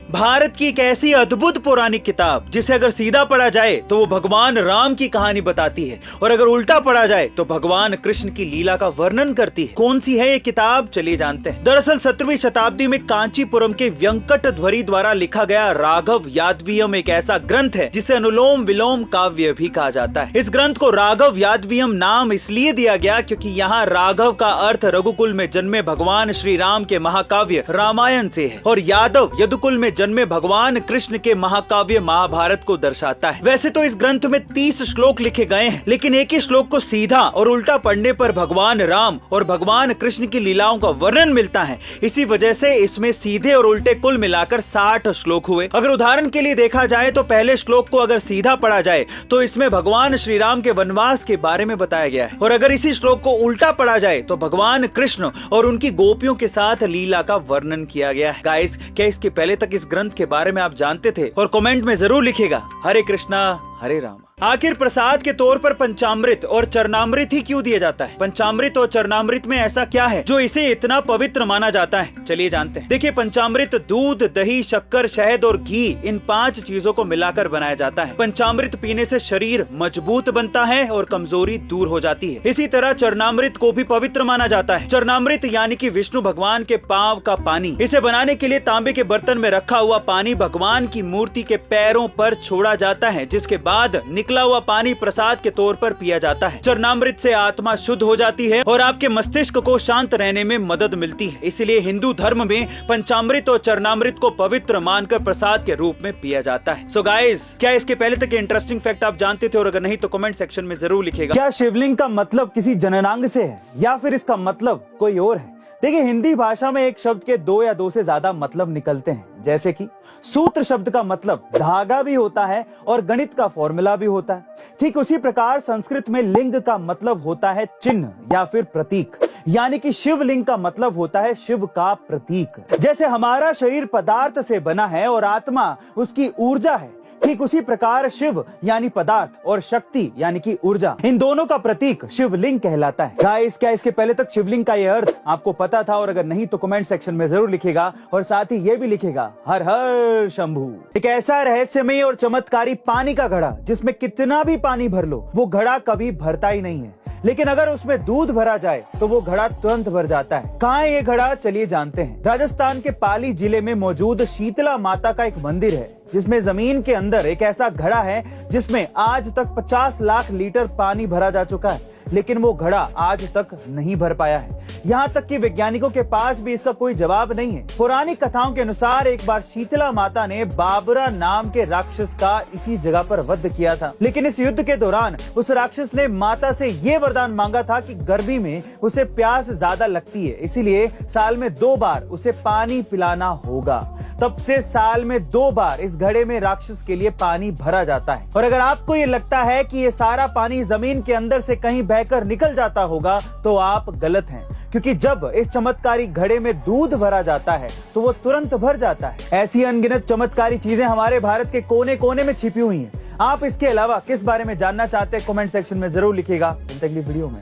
भारत की एक ऐसी अद्भुत पौराणिक किताब जिसे अगर सीधा पढ़ा जाए तो वो भगवान राम की कहानी बताती है और अगर उल्टा पढ़ा जाए तो भगवान कृष्ण की लीला का वर्णन करती है। कौन सी है ये किताब, चलिए जानते हैं। दरअसल 17वीं शताब्दी में कांचीपुरम के व्यंकटध्वरी द्वारा लिखा गया राघव यादवियम एक ऐसा ग्रंथ है जिसे अनुलोम विलोम काव्य भी कहा जाता है। इस ग्रंथ को राघव यादवियम नाम इसलिए दिया गया क्योंकि यहाँ राघव का अर्थ रघुकुल में जन्मे भगवान श्री राम के महाकाव्य रामायण से है और यादव यदुकुल में जन्मे भगवान कृष्ण के महाकाव्य महाभारत को दर्शाता है। वैसे तो इस ग्रंथ में 30 श्लोक लिखे गए हैं, लेकिन एक ही श्लोक को सीधा और उल्टा पढ़ने पर भगवान राम और भगवान कृष्ण की लीलाओं का वर्णन मिलता है। इसी वजह से इसमें सीधे और उल्टे कुल मिलाकर 60 श्लोक हुए। अगर उदाहरण के लिए देखा जाए तो पहले श्लोक को अगर सीधा पढ़ा जाए तो इसमें भगवान श्री राम के वनवास के बारे में बताया गया है और अगर इसी श्लोक को उल्टा पढ़ा जाए तो भगवान कृष्ण और उनकी गोपियों के साथ लीला का वर्णन किया गया है। गाइस, क्या इसके पहले तक इस ग्रंथ के बारे में आप जानते थे? और कमेंट में जरूर लिखिएगा। हरे कृष्णा हरे राम। आखिर प्रसाद के तौर पर पंचामृत और चरणामृत ही क्यों दिया जाता है? पंचामृत और चरणामृत में ऐसा क्या है जो इसे इतना पवित्र माना जाता है? चलिए जानते हैं। देखिए, पंचामृत दूध, दही, शक्कर, शहद और घी, इन 5 चीजों को मिलाकर बनाया जाता है। पंचामृत पीने से शरीर मजबूत बनता है और कमजोरी दूर हो जाती है। इसी तरह चरणामृत को भी पवित्र माना जाता है। चरणामृत यानी कि विष्णु भगवान के पांव का पानी। इसे बनाने के लिए तांबे के बर्तन में रखा हुआ पानी भगवान की मूर्ति के पैरों पर छोड़ा जाता है, जिसके बाद निकला हुआ पानी प्रसाद के तौर पर पिया जाता है। चरणामृत से आत्मा शुद्ध हो जाती है और आपके मस्तिष्क को शांत रहने में मदद मिलती है। इसलिए हिंदू धर्म में पंचामृत और चरणामृत को पवित्र मानकर प्रसाद के रूप में पिया जाता है। सो गाइस, क्या इसके पहले तक इंटरेस्टिंग फैक्ट आप जानते थे? और अगर नहीं तो कमेंट सेक्शन में जरूर लिखिएगा। क्या शिवलिंग का मतलब किसी जननांग से है या फिर इसका मतलब कोई और है? देखिए, हिंदी भाषा में एक शब्द के 2 या 2 से ज्यादा मतलब निकलते हैं, जैसे कि सूत्र शब्द का मतलब धागा भी होता है और गणित का फॉर्मूला भी होता है। ठीक उसी प्रकार संस्कृत में लिंग का मतलब होता है चिन्ह या फिर प्रतीक, यानी कि शिवलिंग का मतलब होता है शिव का प्रतीक। जैसे हमारा शरीर पदार्थ से बना है और आत्मा उसकी ऊर्जा है, ठीक उसी प्रकार शिव यानी पदार्थ और शक्ति यानी कि ऊर्जा, इन दोनों का प्रतीक शिवलिंग कहलाता है। गाइस, क्या इसके पहले तक शिवलिंग का यह अर्थ आपको पता था? और अगर नहीं तो कमेंट सेक्शन में जरूर लिखिएगा और साथ ही ये भी लिखिएगा, हर हर शंभू। एक ऐसा रहस्यमय और चमत्कारी पानी का घड़ा जिसमें कितना भी पानी भर लो वो घड़ा कभी भरता ही नहीं है, लेकिन अगर उसमें दूध भरा जाए तो वो घड़ा तुरंत भर जाता है। कहाँ है ये घड़ा, चलिए जानते हैं। राजस्थान के पाली जिले में मौजूद शीतला माता का एक मंदिर है जिसमें जमीन के अंदर एक ऐसा घड़ा है जिसमें आज तक 50 लाख लीटर पानी भरा जा चुका है, लेकिन वो घड़ा आज तक नहीं भर पाया है। यहाँ तक कि वैज्ञानिकों के पास भी इसका कोई जवाब नहीं है। पौराणिक कथाओं के अनुसार एक बार शीतला माता ने बाबरा नाम के राक्षस का इसी जगह पर वध किया था, लेकिन इस युद्ध के दौरान उस राक्षस ने माता से ये वरदान मांगा था कि गर्मी में उसे प्यास ज्यादा लगती है, इसीलिए साल में 2 बार उसे पानी पिलाना होगा। तब से साल में 2 बार इस घड़े में राक्षस के लिए पानी भरा जाता है। और अगर आपको ये लगता है कि ये सारा पानी जमीन के अंदर से कहीं बहकर निकल जाता होगा तो आप गलत हैं, क्योंकि जब इस चमत्कारी घड़े में दूध भरा जाता है तो वो तुरंत भर जाता है। ऐसी अनगिनत चमत्कारी चीजें हमारे भारत के कोने कोने में छिपी हुई हैं। आप इसके अलावा किस बारे में जानना चाहते हैं? कमेंट सेक्शन में जरूर लिखिएगा। अगली वीडियो में